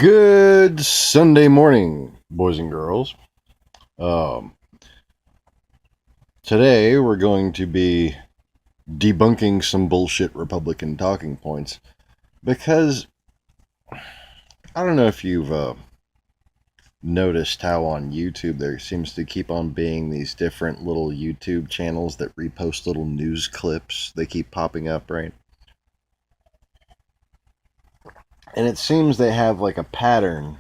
Good Sunday morning, boys and girls. Um, Today we're going to be debunking some bullshit Republican talking points because I don't know if you've noticed how on YouTube there seems to keep on being these different little YouTube channels that repost little news clips. They keep popping up, right? And it seems they have like a pattern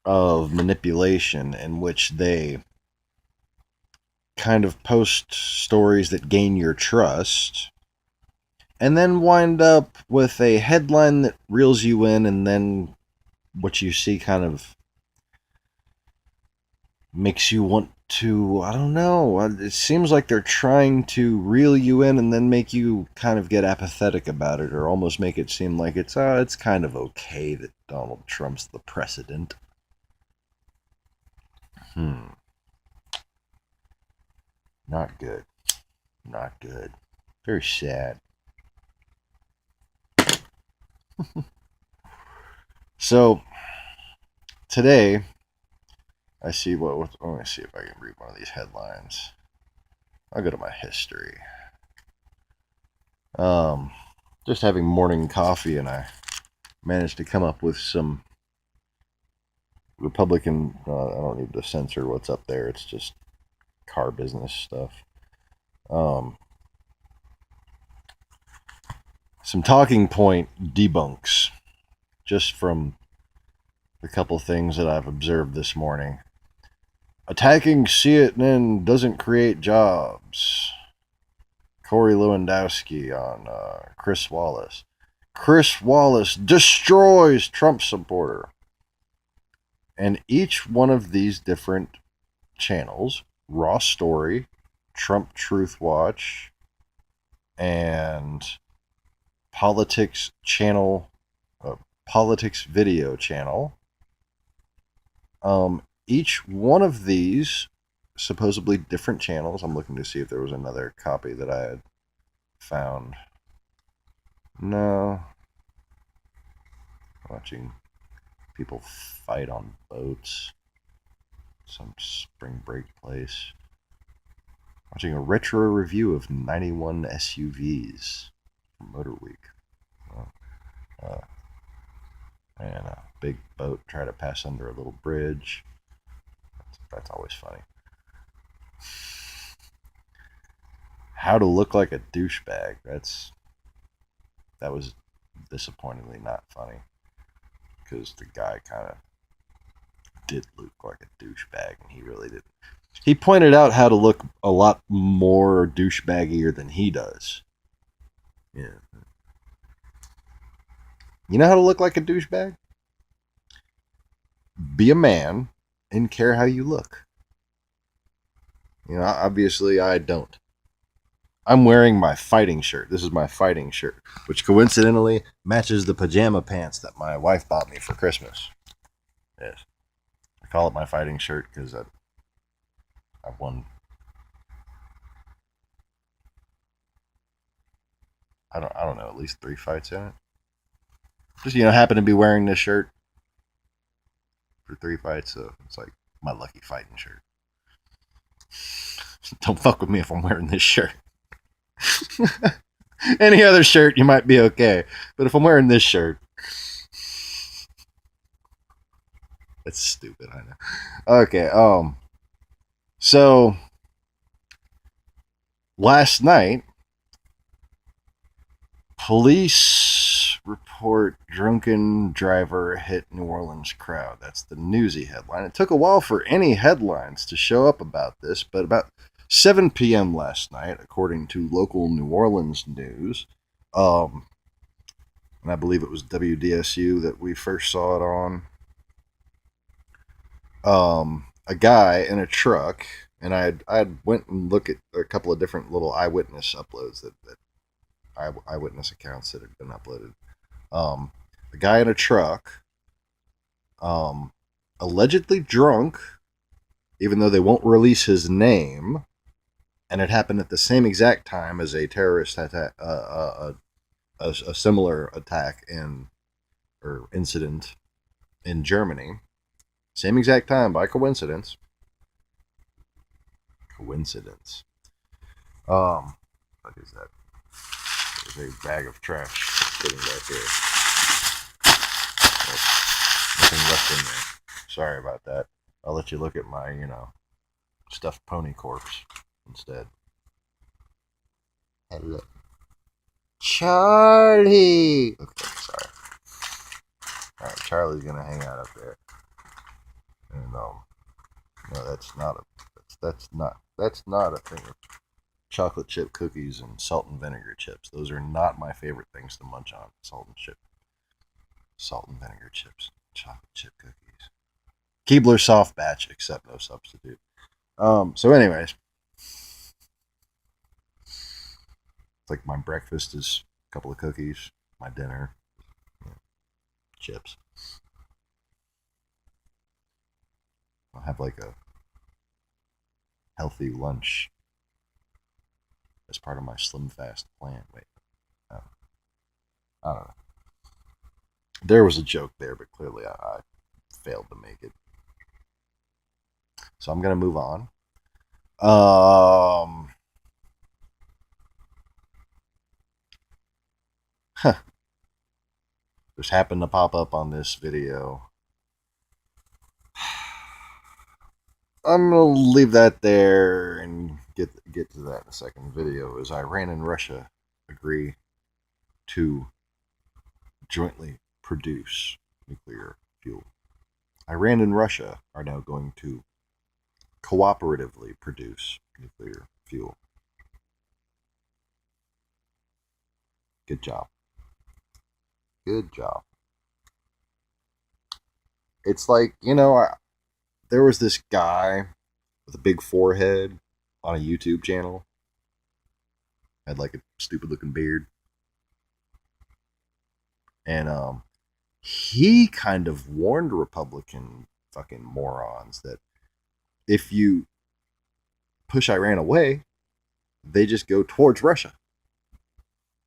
of manipulation in which they kind of post stories that gain your trust and then wind up with a headline that reels you in, and then what you see kind of makes you want to, I don't know, it seems like they're trying to reel you in and then make you kind of get apathetic about it, or almost make it seem like it's kind of okay that Donald Trump's the president. Not good. Not good. Very sad. So today I see let me see if I can read one of these headlines. I'll go to my history. Um, just having morning coffee, and I managed to come up with some Republican. I don't need to censor what's up there. It's just car business stuff. Um, some talking point debunks, just from the couple things that I've observed this morning. Attacking CNN doesn't create jobs. Corey Lewandowski on Chris Wallace. Chris Wallace destroys Trump supporter. And each one of these different channels, Raw Story, Trump Truth Watch, and Politics Channel, Politics Video Channel, each one of these supposedly different channels. I'm looking to see if there was another copy that I had found. No. Watching people fight on boats. Some spring break place. Watching a retro review of 91 SUVs from Motor Week. Uh, and a big boat try to pass under a little bridge. That's always funny. How to look like a douchebag. That was disappointingly not funny, because the guy kind of did look like a douchebag, and he really didn't. He pointed out how to look a lot more douchebaggier than he does. Yeah. You know how to look like a douchebag? Be a man and care how you look. Obviously I don't. I'm wearing my fighting shirt. This is my fighting shirt, which coincidentally matches the pajama pants that my wife bought me for Christmas. Yes. I call it my fighting shirt because I've won. I don't know, at least 3 fights in it. Just happen to be wearing this shirt for 3 fights, so it's like my lucky fighting shirt. Don't fuck with me if I'm wearing this shirt. Any other shirt you might be okay, but if I'm wearing this shirt, that's stupid. I know. Okay. So last night, police report drunken driver hit New Orleans crowd. That's the Newsy headline. It took a while for any headlines to show up about this, but about 7 p.m. last night, according to local New Orleans news, and I believe it was WDSU that we first saw it on. A guy in a truck, and I went and looked at a couple of different little eyewitness uploads that eyewitness accounts that had been uploaded. A guy in a truck, allegedly drunk, even though they won't release his name, and it happened at the same exact time as a terrorist attack, a similar attack or incident in Germany, same exact time by coincidence. Coincidence. What is that? There's a bag of trash sitting back here. Nothing left in there. Sorry about that. I'll let you look at my, stuffed pony corpse instead. Hello. Charlie! Okay, sorry. Alright, Charlie's gonna hang out up there. And, no, that's not a thing of chocolate chip cookies and salt and vinegar chips. Those are not my favorite things to munch on. Salt and vinegar chips, chocolate chip cookies. Keebler soft batch, except no substitute. So anyways, it's like my breakfast is a couple of cookies, my dinner, chips. I'll have like a healthy lunch as part of my slim fast plan. Wait, I don't know. There was a joke there, but clearly I failed to make it. So I'm gonna move on. Just happened to pop up on this video. I'm gonna leave that there and get to that in a second. Video is Iran and Russia agree to jointly produce nuclear fuel. Iran and Russia are now going to cooperatively produce nuclear fuel. Good job. Good job. It's like, there was this guy with a big forehead on a YouTube channel. Had like a stupid looking beard. And he kind of warned Republican fucking morons that if you push Iran away, they just go towards Russia.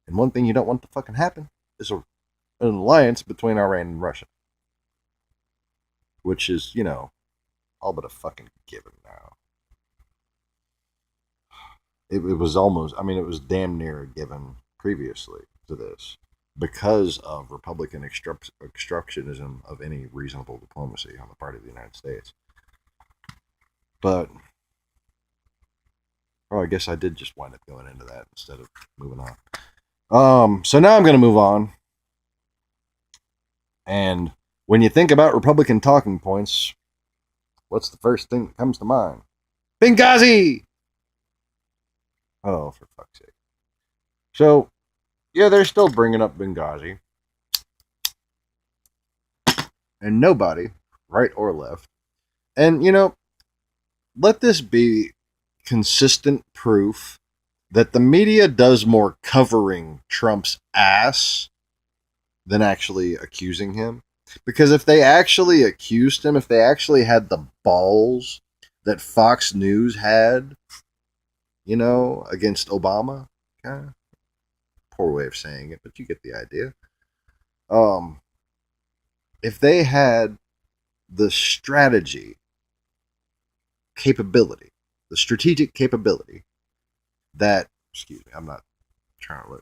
And one thing you don't want to fucking happen is an alliance between Iran and Russia. Which is, all but a fucking given now. It was almost, it was damn near a given previously to this because of Republican obstructionism of any reasonable diplomacy on the part of the United States. But, I guess I did just wind up going into that instead of moving on. So now I'm going to move on. And when you think about Republican talking points, what's the first thing that comes to mind? Benghazi! Oh, for fuck's sake. So, yeah, they're still bringing up Benghazi. And nobody, right or left. And, let this be consistent proof that the media does more covering Trump's ass than actually accusing him. Because if they actually accused him, if they actually had the balls that Fox News had, against Obama, poor way of saying it, but you get the idea. If they had the strategic capability that, excuse me, I'm not trying to let,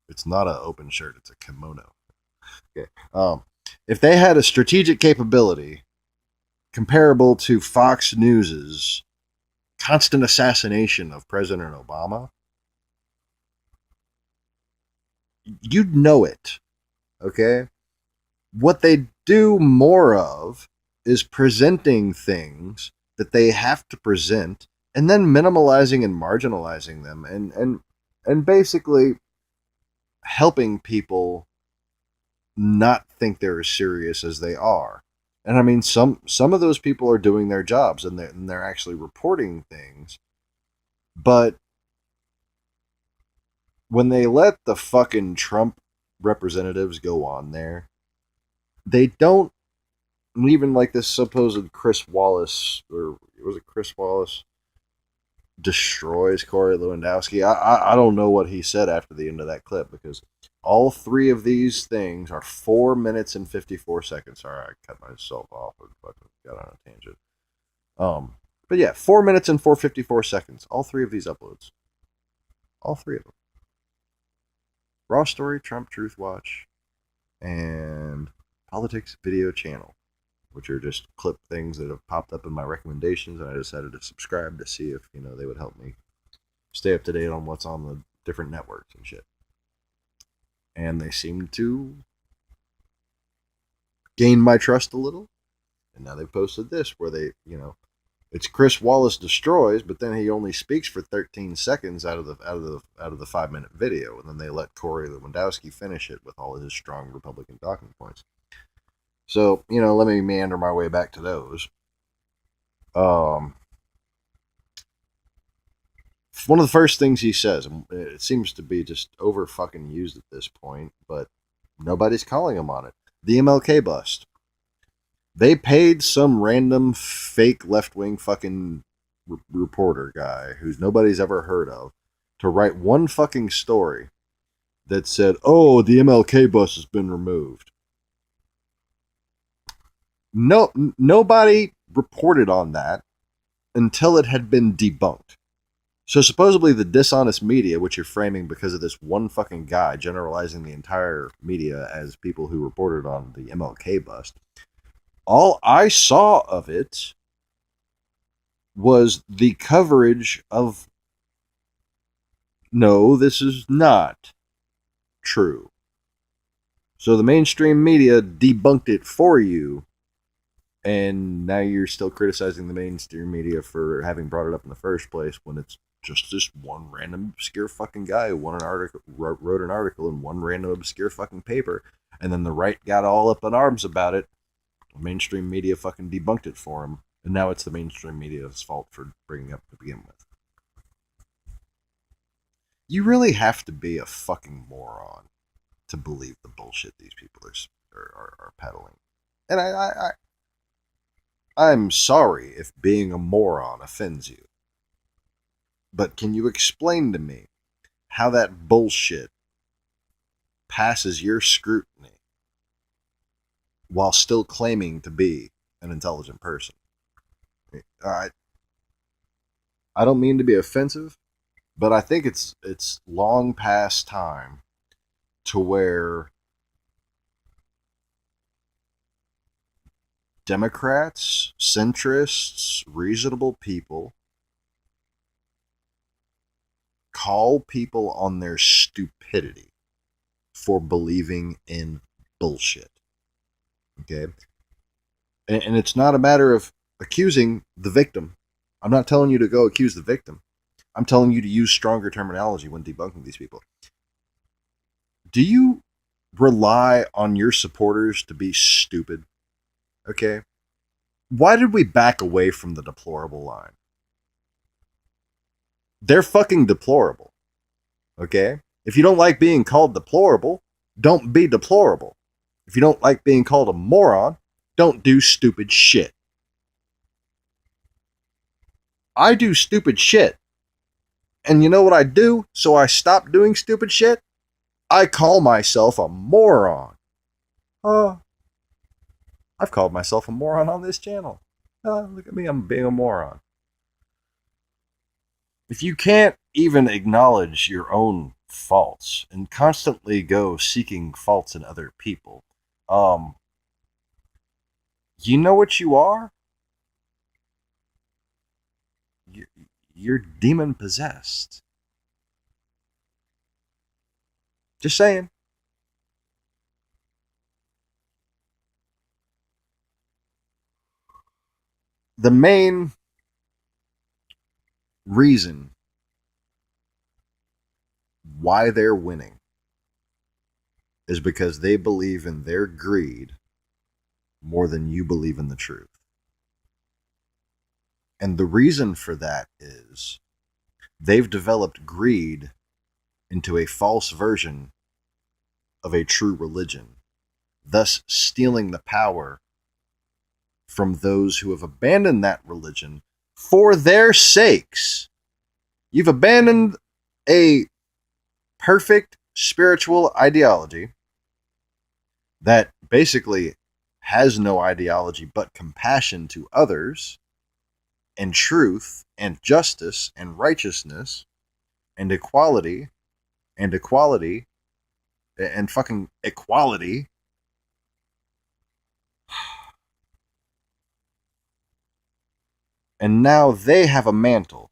it's not an open shirt, it's a kimono. Okay. If they had a strategic capability comparable to Fox News's constant assassination of President Obama, you'd know it. Okay? What they do more of is presenting things that they have to present and then minimalizing and marginalizing them and basically helping people not think they're as serious as they are. And some of those people are doing their jobs and they're actually reporting things. But when they let the fucking Trump representatives go on there, they don't, even like this supposed Chris Wallace, or was it Chris Wallace, destroys Corey Lewandowski. I don't know what he said after the end of that clip, because All three of these things are 4 minutes and 54 seconds. Sorry, I cut myself off. I got on a tangent. But yeah, 4 minutes and 4:54 seconds. All three of these uploads. All three of them. Raw Story, Trump Truth Watch, and Politics Video Channel, which are just clip things that have popped up in my recommendations, and I decided to subscribe to see if, they would help me stay up to date on what's on the different networks and shit. And they seem to gain my trust a little. And now they posted this where they, it's Chris Wallace destroys, but then he only speaks for 13 seconds out of the 5-minute video, and then they let Corey Lewandowski finish it with all of his strong Republican talking points. So, let me meander my way back to those. One of the first things he says, and it seems to be just over fucking used at this point, but nobody's calling him on it. The MLK bust. They paid some random fake left-wing fucking reporter guy who's nobody's ever heard of to write one fucking story that said, oh, the MLK bust has been removed. No, nobody reported on that until it had been debunked. So supposedly the dishonest media, which you're framing because of this one fucking guy generalizing the entire media as people who reported on the MLK bust, all I saw of it was the coverage of, no, this is not true. So the mainstream media debunked it for you, and now you're still criticizing the mainstream media for having brought it up in the first place when it's just this one random obscure fucking guy who wrote an article in one random obscure fucking paper, and then the right got all up in arms about it. The mainstream media fucking debunked it for him, and now it's the mainstream media's fault for bringing it up to begin with. You really have to be a fucking moron to believe the bullshit these people are peddling. And I'm sorry if being a moron offends you. But can you explain to me how that bullshit passes your scrutiny while still claiming to be an intelligent person? I don't mean to be offensive, but I think it's long past time to where Democrats, centrists, reasonable people call people on their stupidity for believing in bullshit. Okay? And it's not a matter of accusing the victim. I'm not telling you to go accuse the victim. I'm telling you to use stronger terminology when debunking these people. Do you rely on your supporters to be stupid? Okay? Why did we back away from the deplorable line? They're fucking deplorable. Okay? If you don't like being called deplorable, don't be deplorable. If you don't like being called a moron, don't do stupid shit. I do stupid shit. And you know what I do so I stop doing stupid shit? I call myself a moron. I've called myself a moron on this channel. Look at me, I'm being a moron. If you can't even acknowledge your own faults and constantly go seeking faults in other people, you know what you are? You're demon possessed. Just saying. The main reason why they're winning is because they believe in their greed more than you believe in the truth. And the reason for that is they've developed greed into a false version of a true religion, thus stealing the power from those who have abandoned that religion for their sakes. You've abandoned a perfect, spiritual ideology that basically has no ideology but compassion to others, and truth, and justice, and righteousness, and equality, and equality, and fucking equality. And now they have a mantle,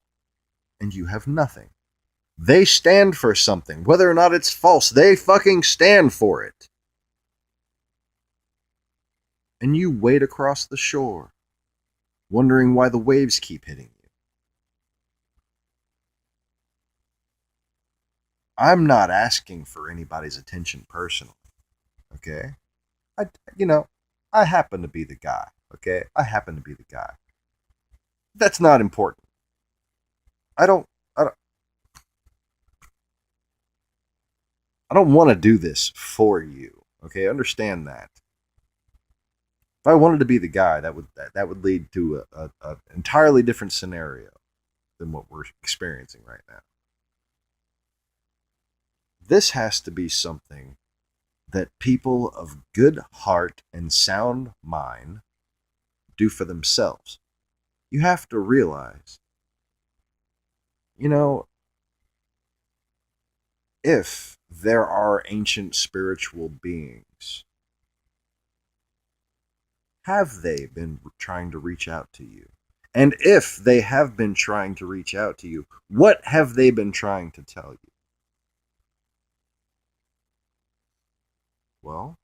and you have nothing. They stand for something. Whether or not it's false, they fucking stand for it. And you wade across the shore, wondering why the waves keep hitting you. I'm not asking for anybody's attention personally, okay? I, you know, I happen to be the guy, okay? I happen to be the guy. That's not important. I don't, I don't, I don't want to do this for you, okay? Understand that. If I wanted to be the guy, that would lead to a entirely different scenario than what we're experiencing right now. This has to be something that people of good heart and sound mind do for themselves. You have to realize, if there are ancient spiritual beings, have they been trying to reach out to you? And if they have been trying to reach out to you, what have they been trying to tell you? Well,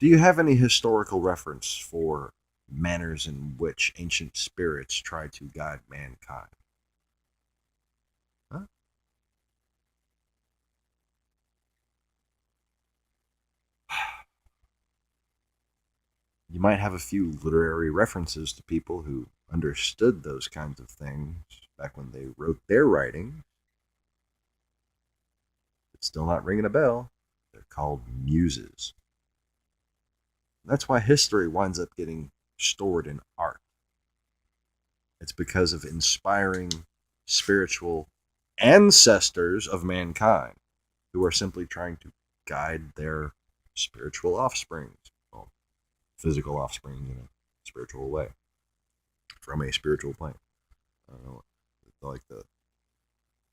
do you have any historical reference for manners in which ancient spirits try to guide mankind? Huh? You might have a few literary references to people who understood those kinds of things back when they wrote their writing. It's still not ringing a bell. They're called muses. That's why history winds up getting stored in art. It's because of inspiring spiritual ancestors of mankind who are simply trying to guide their spiritual offspring, well, physical offspring in a spiritual way, from a spiritual plane. I don't know, like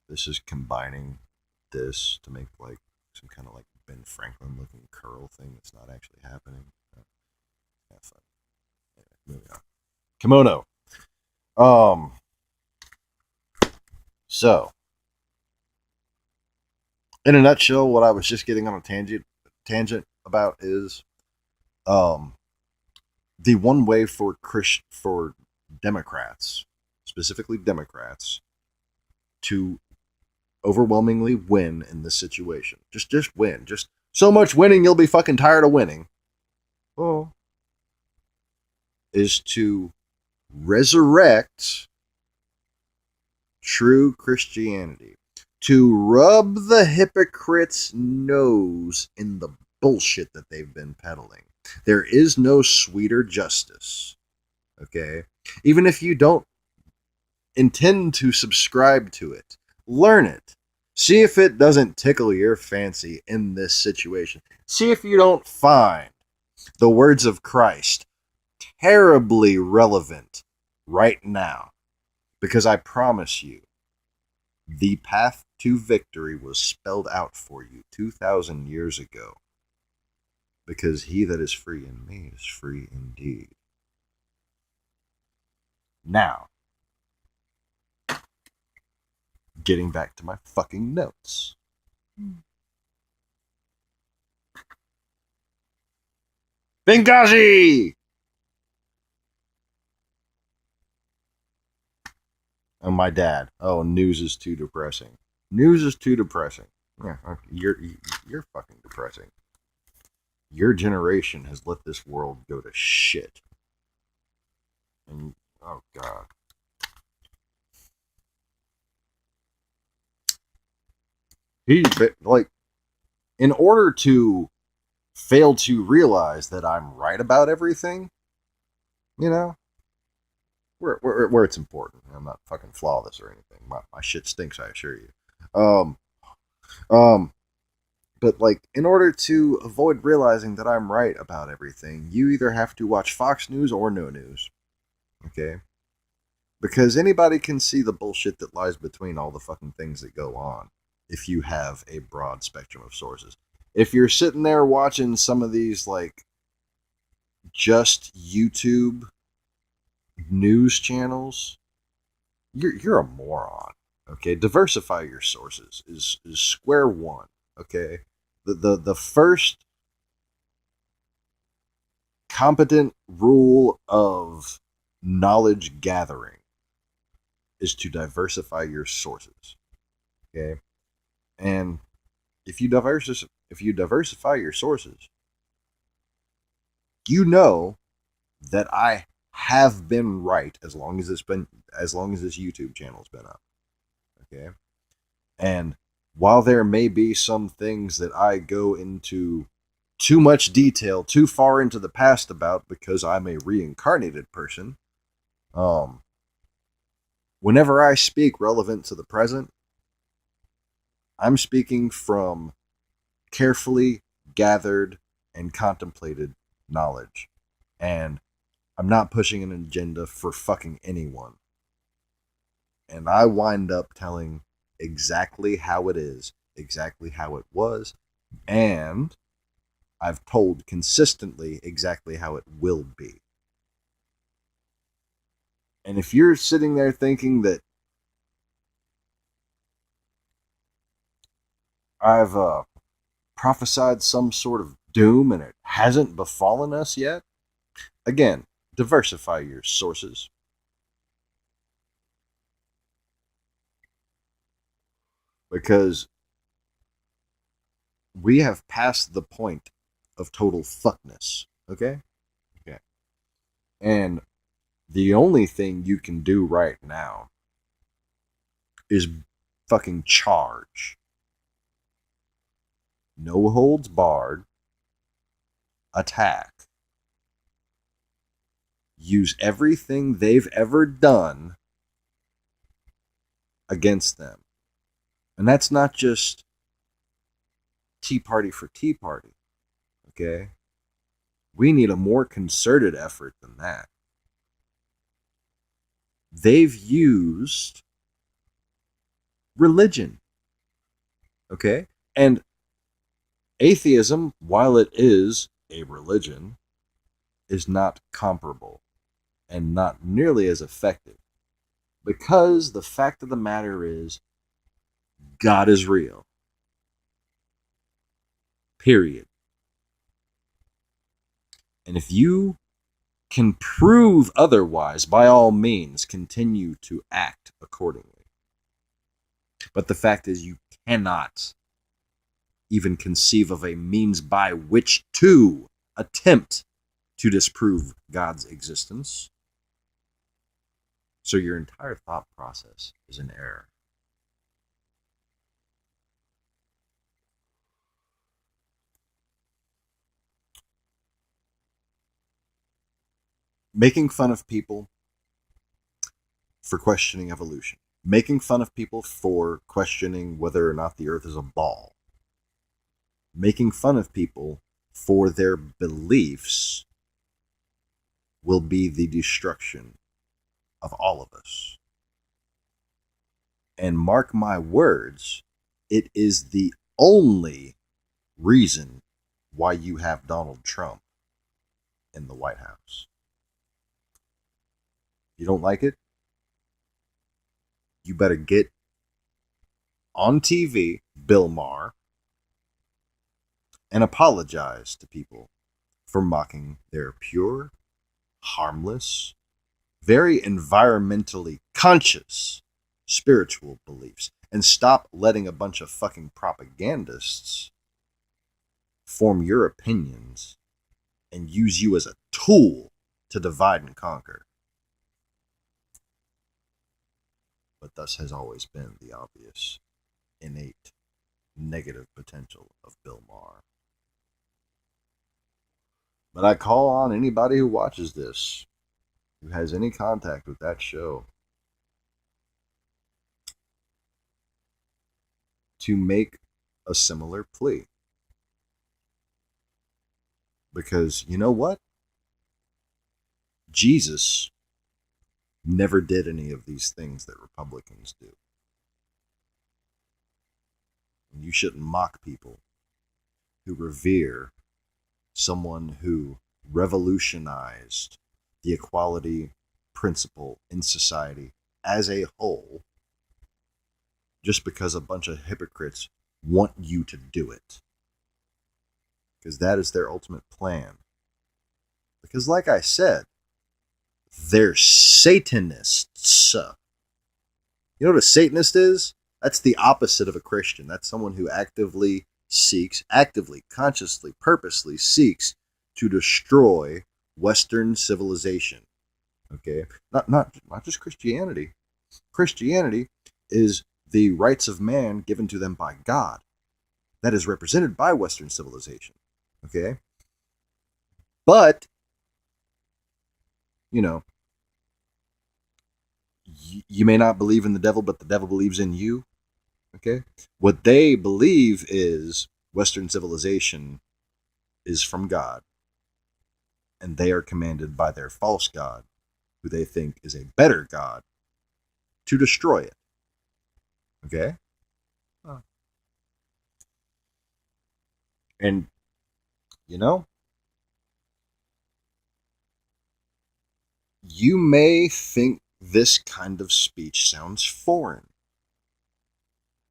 this is combining this to make like some kind of like Ben Franklin looking curl thing that's not actually happening. Yeah, fun. Anyway, moving on. Kimono. So, in a nutshell, what I was just getting on a tangent about is um the one way for Democrats, specifically Democrats, to overwhelmingly win in this situation. Just win. Just so much winning you'll be fucking tired of winning. Oh. Is to resurrect true Christianity. To rub the hypocrites' nose in the bullshit that they've been peddling. There is no sweeter justice. Okay? Even if you don't intend to subscribe to it, learn it. See if it doesn't tickle your fancy in this situation. See if you don't find the words of Christ terribly relevant right now. Because I promise you, the path to victory was spelled out for you 2,000 years ago. Because he that is free in me is free indeed. Now, getting back to my fucking notes. Benghazi! And my dad. Oh, news is too depressing. News is too depressing. Yeah, you're fucking depressing. Your generation has let this world go to shit. And oh god. He like, in order to fail to realize that I'm right about everything, you know, where it's important. I'm not fucking flawless or anything. My shit stinks, I assure you. But like, in order to avoid realizing that I'm right about everything, you either have to watch Fox News or no news. Okay? Because anybody can see the bullshit that lies between all the fucking things that go on if you have a broad spectrum of sources. If you're sitting there watching some of these, like, just YouTube news channels, you're a moron. Okay? Diversify your sources is square one. Okay? The first competent rule of knowledge gathering is to diversify your sources. Okay? And if you diversify your sources, you know that I have been right as long as this YouTube channel's been up. Okay? And while there may be some things that I go into too much detail, too far into the past about because I'm a reincarnated person, whenever I speak relevant to the present, I'm speaking from carefully gathered and contemplated knowledge. And I'm not pushing an agenda for fucking anyone. And I wind up telling exactly how it is, exactly how it was, and I've told consistently exactly how it will be. And if you're sitting there thinking that I've prophesied some sort of doom and it hasn't befallen us yet, again, diversify your sources. Because we have passed the point of total fuckness. Okay? Okay. And the only thing you can do right now is fucking charge. No holds barred. Attack. Use everything they've ever done against them. And that's not just Tea Party for Tea Party. Okay? We need a more concerted effort than that. They've used religion. Okay? And atheism, while it is a religion, is not comparable and not nearly as effective. Because the fact of the matter is, God is real. Period. And if you can prove otherwise, by all means, continue to act accordingly. But the fact is, you cannot even conceive of a means by which to attempt to disprove God's existence. So your entire thought process is in error. Making fun of people for questioning evolution. Making fun of people for questioning whether or not the earth is a ball. Making fun of people for their beliefs will be the destruction of all of us. And mark my words, it is the only reason why you have Donald Trump in the White House. You don't like it? You better get on TV, Bill Maher, and apologize to people for mocking their pure, harmless, very environmentally conscious spiritual beliefs. And stop letting a bunch of fucking propagandists form your opinions and use you as a tool to divide and conquer. But thus has always been the obvious, innate, negative potential of Bill Maher. But I call on anybody who watches this, who has any contact with that show, to make a similar plea. Because you know what? Jesus never did any of these things that Republicans do. And you shouldn't mock people who revere someone who revolutionized the equality principle in society as a whole just because a bunch of hypocrites want you to do it. Because that is their ultimate plan. Because, like I said, they're Satanists. You know what a Satanist is? That's the opposite of a Christian. That's someone who actively, consciously, purposely seeks to destroy Western civilization. Okay? Not just Christianity. Christianity is the rights of man given to them by God. That is represented by Western civilization. Okay? But, you know, you may not believe in the devil, but the devil believes in you. Okay? What they believe is Western civilization is from God, and they are commanded by their false God, who they think is a better God, to destroy it. Okay? And, you know, you may think this kind of speech sounds foreign,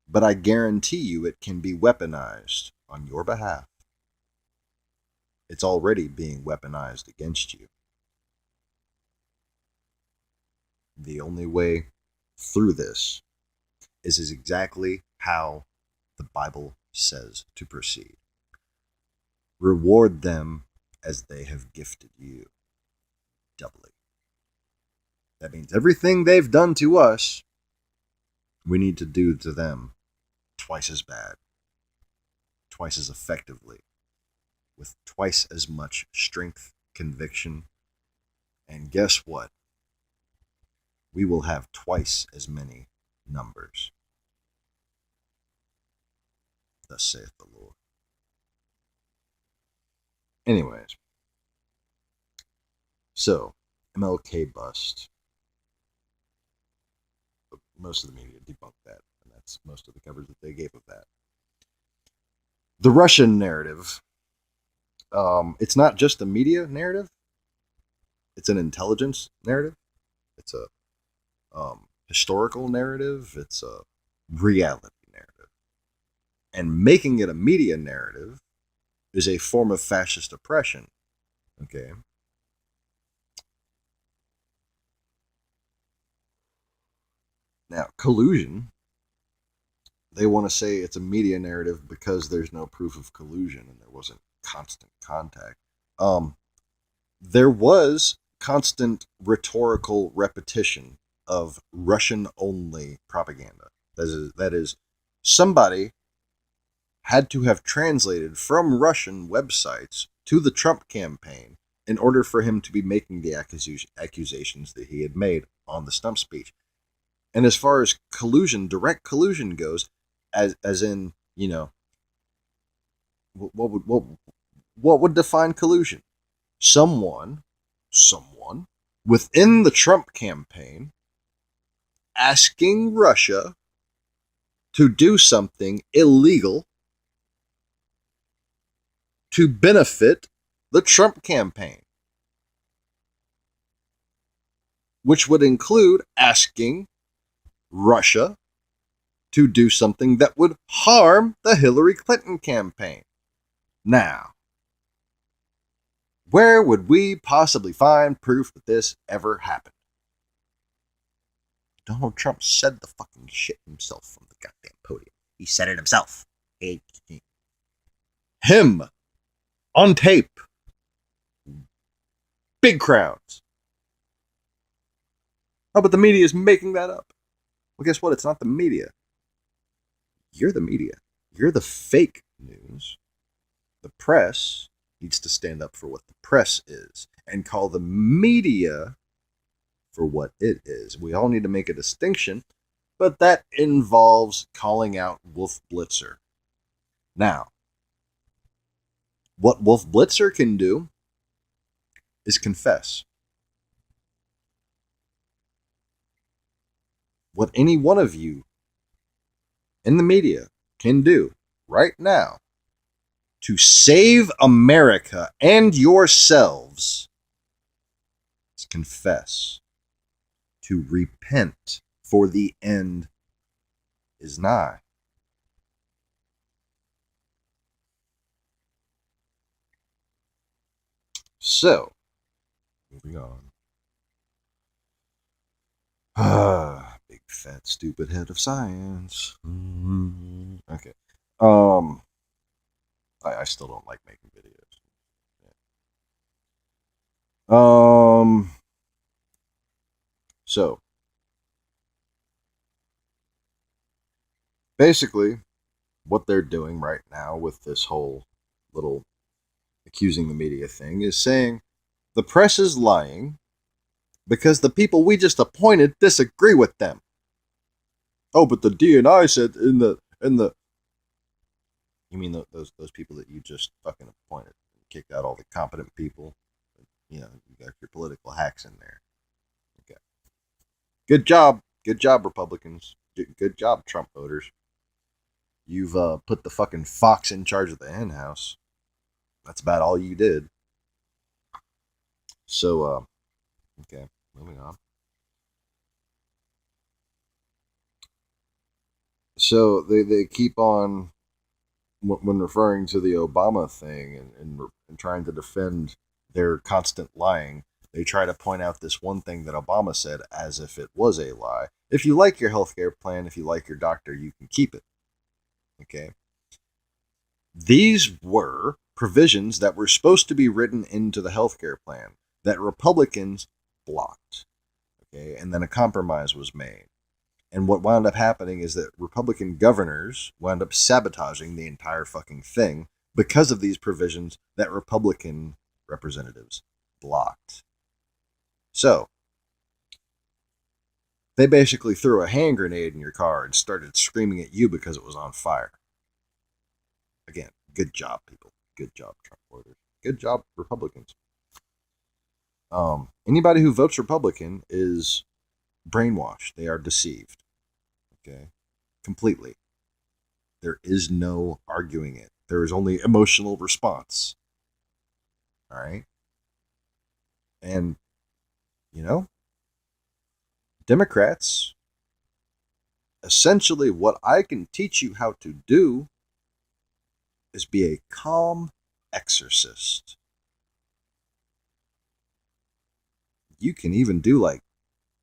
but I guarantee you it can be weaponized on your behalf. It's already being weaponized against you. The only way through this is exactly how the Bible says to proceed. Reward them as they have gifted you doubly. That means everything they've done to us, we need to do to them twice as bad, twice as effectively, with twice as much strength, conviction, and guess what? We will have twice as many numbers. Thus saith the Lord. Anyways, so MLK bust. Most of the media debunked that, and that's most of the coverage that they gave of that. The Russian narrative, it's not just a media narrative, it's an intelligence narrative, it's a historical narrative, it's a reality narrative. And making it a media narrative is a form of fascist oppression. Okay? Now, collusion, they want to say it's a media narrative because there's no proof of collusion and there wasn't constant contact. There was constant rhetorical repetition of Russian-only propaganda. That is, somebody had to have translated from Russian websites to the Trump campaign in order for him to be making the accusations that he had made on the stump speech. And as far as collusion, direct collusion goes, as in, you know, what would define collusion? Someone within the Trump campaign asking Russia to do something illegal to benefit the Trump campaign, which would include asking Russia to do something that would harm the Hillary Clinton campaign. Now, where would we possibly find proof that this ever happened? Donald Trump said the fucking shit himself from the goddamn podium. He said it himself. Him on tape. Big crowds. Oh, but the media is making that up. Well, guess what? It's not the media. You're the media. You're the fake news. The press needs to stand up for what the press is and call the media for what it is. We all need to make a distinction, but that involves calling out Wolf Blitzer. Now, what Wolf Blitzer can do is confess. What any one of you in the media can do right now to save America and yourselves is confess, to repent, for the end is nigh. So, moving on. Big fat stupid head of science. Okay. I still don't like making videos. So basically, what they're doing right now with this whole little accusing the media thing is saying the press is lying because the people we just appointed disagree with them. Oh, but the DNI said in the you mean those people that you just fucking appointed, kicked out all the competent people? You know, you got your political hacks in there. Okay, good job, Republicans. Good job, Trump voters. You've put the fucking fox in charge of the hen house. That's about all you did. So, okay, moving on. So they keep on when referring to the Obama thing and trying to defend their constant lying. They try to point out this one thing that Obama said as if it was a lie. If you like your healthcare plan, if you like your doctor, you can keep it. Okay. These were provisions that were supposed to be written into the healthcare plan that Republicans blocked. Okay, and then a compromise was made. And what wound up happening is that Republican governors wound up sabotaging the entire fucking thing because of these provisions that Republican representatives blocked. So, they basically threw a hand grenade in your car and started screaming at you because it was on fire. Again, good job, people. Good job, Trump voters. Good job, Republicans. Anybody who votes Republican is brainwashed. They are deceived. Okay? Completely. There is no arguing it. There is only emotional response. All right? And, you know, Democrats, essentially what I can teach you how to do is be a calm exorcist. You can even do like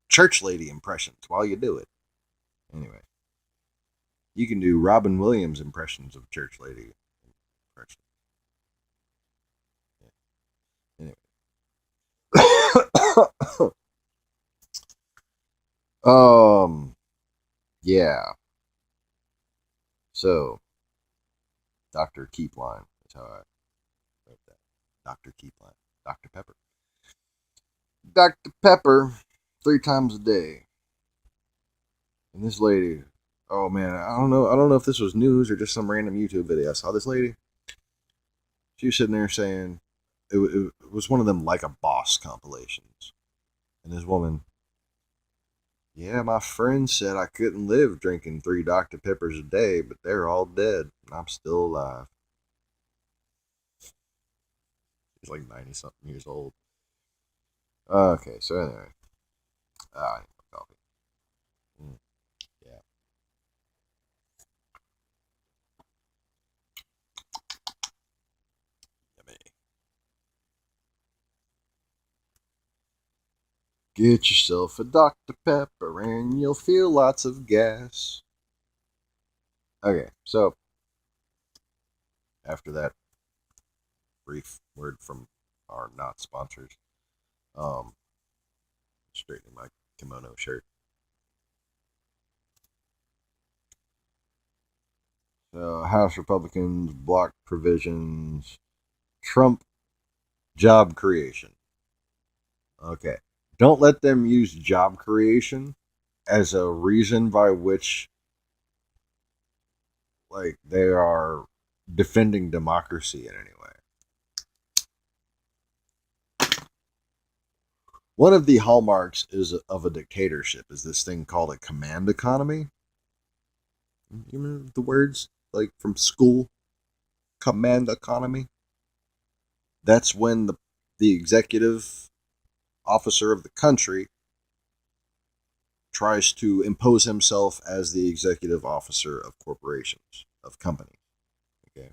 church lady impressions while you do it. Anyway, you can do Robin Williams impressions of church lady impressions. Yeah. Anyway. Yeah. So, Dr. Keepline. That's how I wrote that. Dr. Keepline. Dr. Pepper. Dr. Pepper 3 times a day. And this lady, oh man, I don't know if this was news or just some random YouTube video. I saw this lady. She was sitting there saying it was one of them Like a Boss compilations. And this woman, yeah, my friend said I couldn't live drinking 3 Dr. Peppers a day, but they're all dead. And I'm still alive. She's like 90 something years old. Okay, so anyway. I need more coffee. Yeah. Yummy. Get yourself a Dr. Pepper and you'll feel lots of gas. Okay, so after that brief word from our not sponsors, straightening my kimono shirt. So House Republicans block provisions. Trump job creation. Okay. Don't let them use job creation as a reason by which like they are defending democracy in any way. One of the hallmarks of a dictatorship is this thing called a command economy. You remember the words like from school? Command economy. That's when the executive officer of the country tries to impose himself as the executive officer of corporations, of companies. Okay.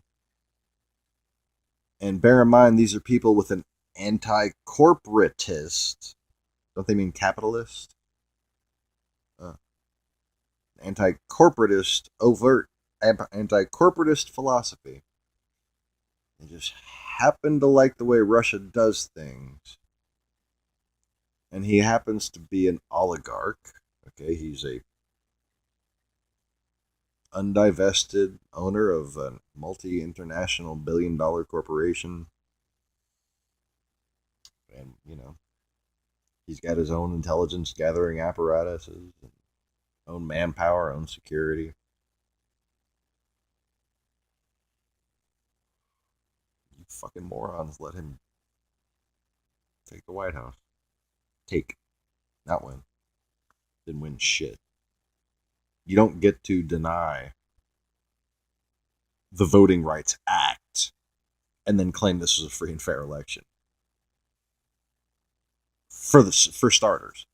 And bear in mind, these are people with an anti-corporatist, don't they mean capitalist? Anti-corporatist, overt anti-corporatist philosophy. They just happen to like the way Russia does things. And he happens to be an oligarch. Okay, he's a undivested owner of a multi-international billion-dollar corporation. And, he's got his own intelligence gathering apparatuses, own manpower, own security. You fucking morons let him take the White House. Take. Not win. Didn't win shit. You don't get to deny the Voting Rights Act and then claim this was a free and fair election. For starters.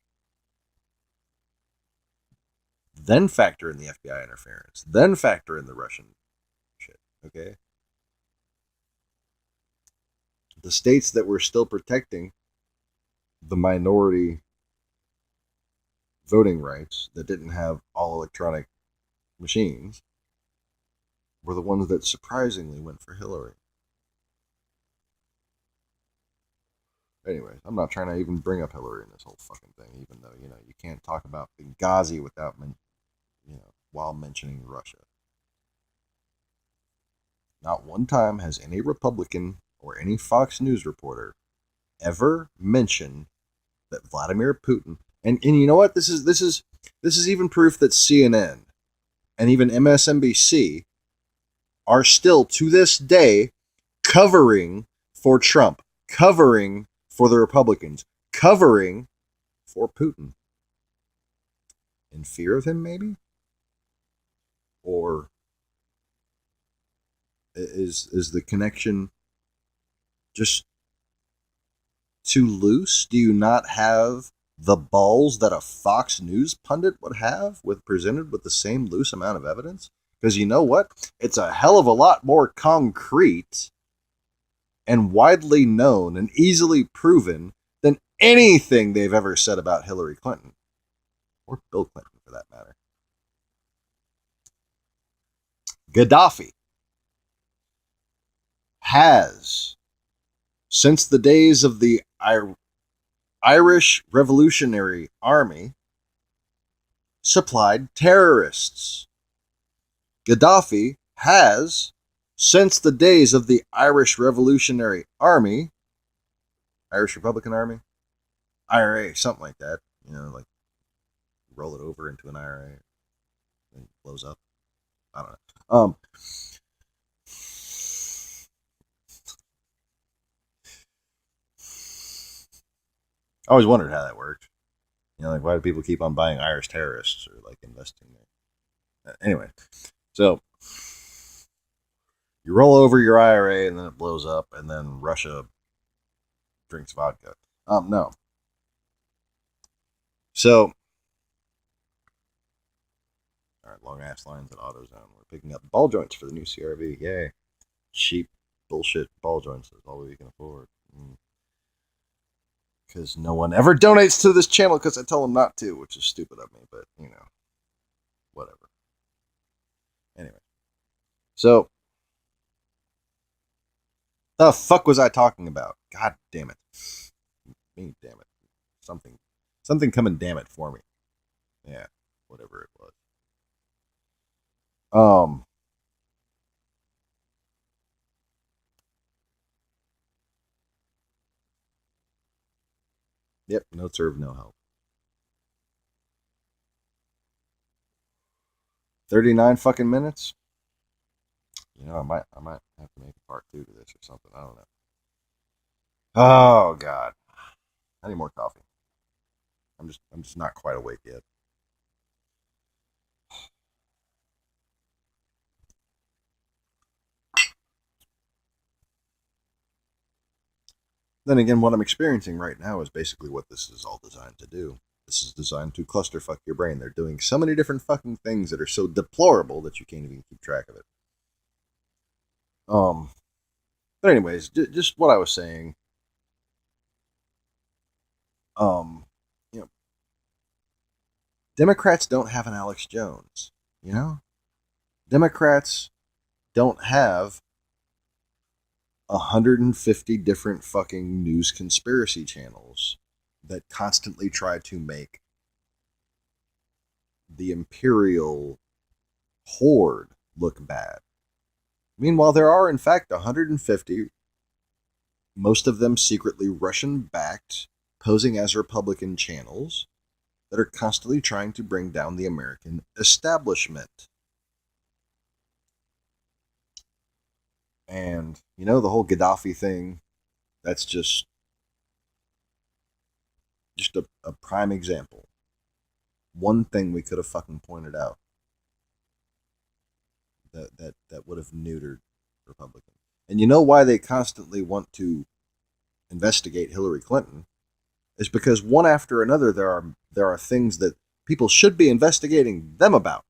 Then factor in the FBI interference. Then factor in the Russian shit. Okay? The states that were still protecting the minority voting rights that didn't have all electronic machines were the ones that surprisingly went for Hillary. Anyways, I'm not trying to even bring up Hillary in this whole fucking thing, even though, you can't talk about Benghazi without, while mentioning Russia. Not one time has any Republican or any Fox News reporter ever mentioned that Vladimir Putin, and you know what? This is even proof that CNN and even MSNBC are still to this day covering for Trump, covering for the Republicans, covering for Putin. In fear of him, maybe? Or is the connection just too loose? Do you not have the balls that a Fox News pundit would have presented with the same loose amount of evidence? Because you know what? It's a hell of a lot more concrete and widely known and easily proven than anything they've ever said about Hillary Clinton. Or Bill Clinton, for that matter. Gaddafi has, since the days of the Irish Revolutionary Army, supplied terrorists. Gaddafi has, since the days of the Irish Revolutionary Army, Irish Republican Army, IRA, something like that, like roll it over into an IRA and it blows up. I don't know. I always wondered how that worked. Why do people keep on buying Irish terrorists or investing there? Anyway, so you roll over your IRA and then it blows up, and then Russia drinks vodka. No. So, all right, long ass lines at AutoZone. We're picking up ball joints for the new CRV. Yay! Cheap bullshit ball joints. That's all we can afford. Because no one ever donates to this channel because I tell them not to, which is stupid of me, but, whatever. Anyway. So, the fuck was I talking about? God damn it. Me, damn it. Something coming damn it for me. Yeah, whatever it was. Yep, no serve, no help. 39 fucking minutes? You know, I might have to make a part 2 to this or something. I don't know. Oh God, I need more coffee. I'm just not quite awake yet. Then again, what I'm experiencing right now is basically what this is all designed to do. This is designed to clusterfuck your brain. They're doing so many different fucking things that are so deplorable that you can't even keep track of it. Um, but anyways, just what I was saying. Um, you know, Democrats don't have an Alex Jones. You know, Democrats don't have 150 different fucking news conspiracy channels that constantly try to make the imperial horde look bad. Meanwhile, there are in fact 150, most of them secretly Russian backed, posing as Republican channels that are constantly trying to bring down the American establishment. And, you know, the whole Gaddafi thing, that's just a prime example. One thing we could have fucking pointed out that would have neutered Republicans. And you know why they constantly want to investigate Hillary Clinton is because one after another there are things that people should be investigating them about.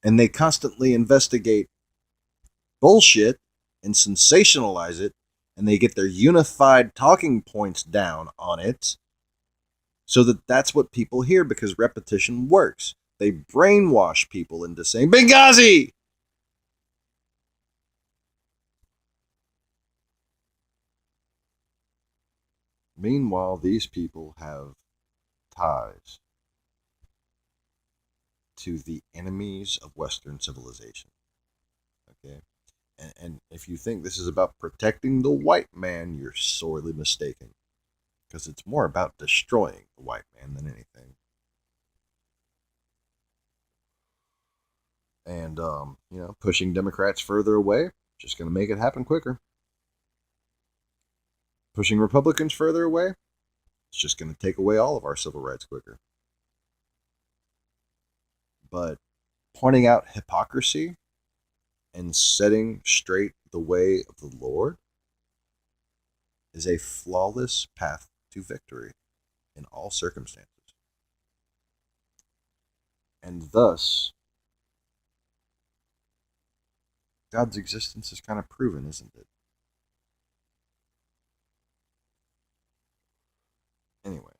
And they constantly investigate bullshit and sensationalize it, and they get their unified talking points down on it so that that's what people hear because repetition works. They brainwash people into saying Benghazi. Meanwhile, these people have ties to the enemies of Western civilization. Okay? And if you think this is about protecting the white man, you're sorely mistaken. Because it's more about destroying the white man than anything. And, pushing Democrats further away, just going to make it happen quicker. Pushing Republicans further away, it's just going to take away all of our civil rights quicker. But pointing out hypocrisy and setting straight the way of the Lord is a flawless path to victory in all circumstances. And thus, God's existence is kind of proven, isn't it? Anyway,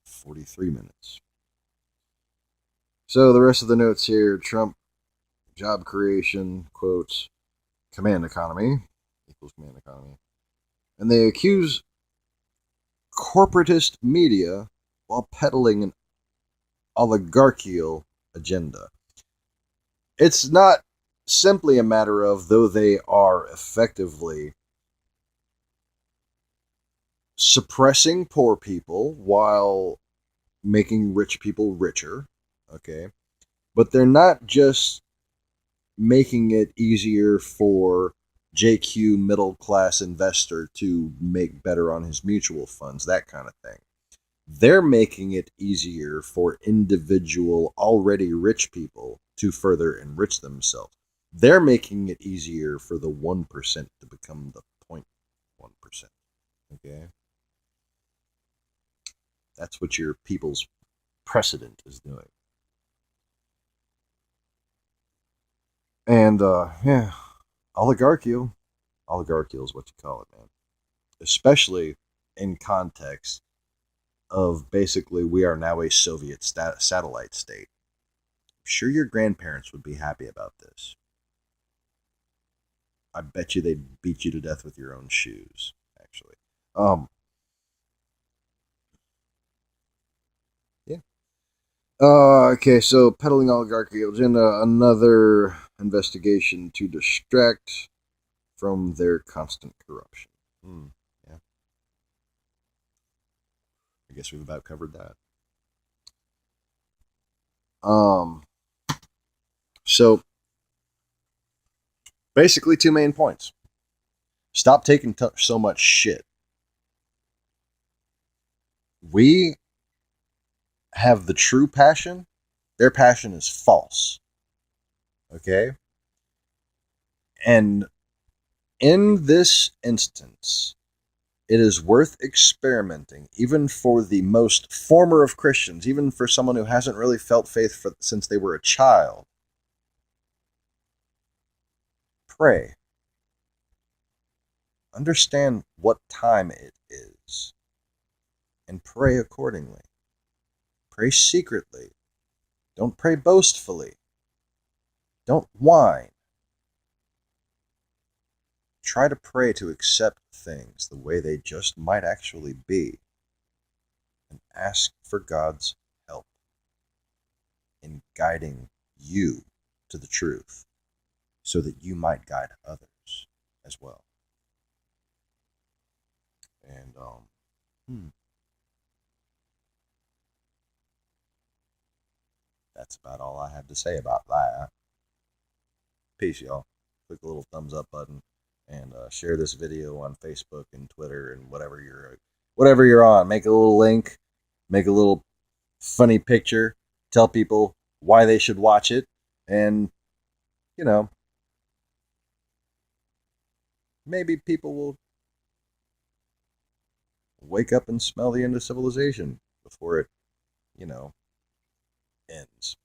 43 minutes. So the rest of the notes here: Trump job creation, quotes, command economy equals command economy. And they accuse corporatist media while peddling an oligarchical agenda. It's not simply a matter of, though they are effectively suppressing poor people while making rich people richer, okay? But they're not just making it easier for JQ middle class investor to make better on his mutual funds, that kind of thing. They're making it easier for individual already rich people to further enrich themselves. They're making it easier for the 1% to become the 0.1%. Okay? That's what your people's precedent is doing. And, yeah, oligarchical. Oligarchical is what you call it, man. Especially in context of basically we are now a Soviet satellite state. I'm sure your grandparents would be happy about this. I bet you they'd beat you to death with your own shoes, actually. Um, yeah. Okay, so peddling oligarchical agenda, another investigation to distract from their constant corruption. Yeah, I guess we've about covered that. Um, so Basically, two main points. Stop taking so much shit. We have the true passion. Their passion is false. Okay? And in this instance, it is worth experimenting, even for the most former of Christians, even for someone who hasn't really felt faith since they were a child. Pray. Understand what time it is, and pray accordingly. Pray secretly. Don't pray boastfully. Don't whine. Try to pray to accept things the way they just might actually be, and ask for God's help in guiding you to the truth so that you might guide others as well. And that's about all I have to say about that. Peace, y'all. Click the little thumbs up button and share this video on Facebook and Twitter and whatever you're on. Make a little link, make a little funny picture, tell people why they should watch it, and maybe people will wake up and smell the end of civilization before it ends.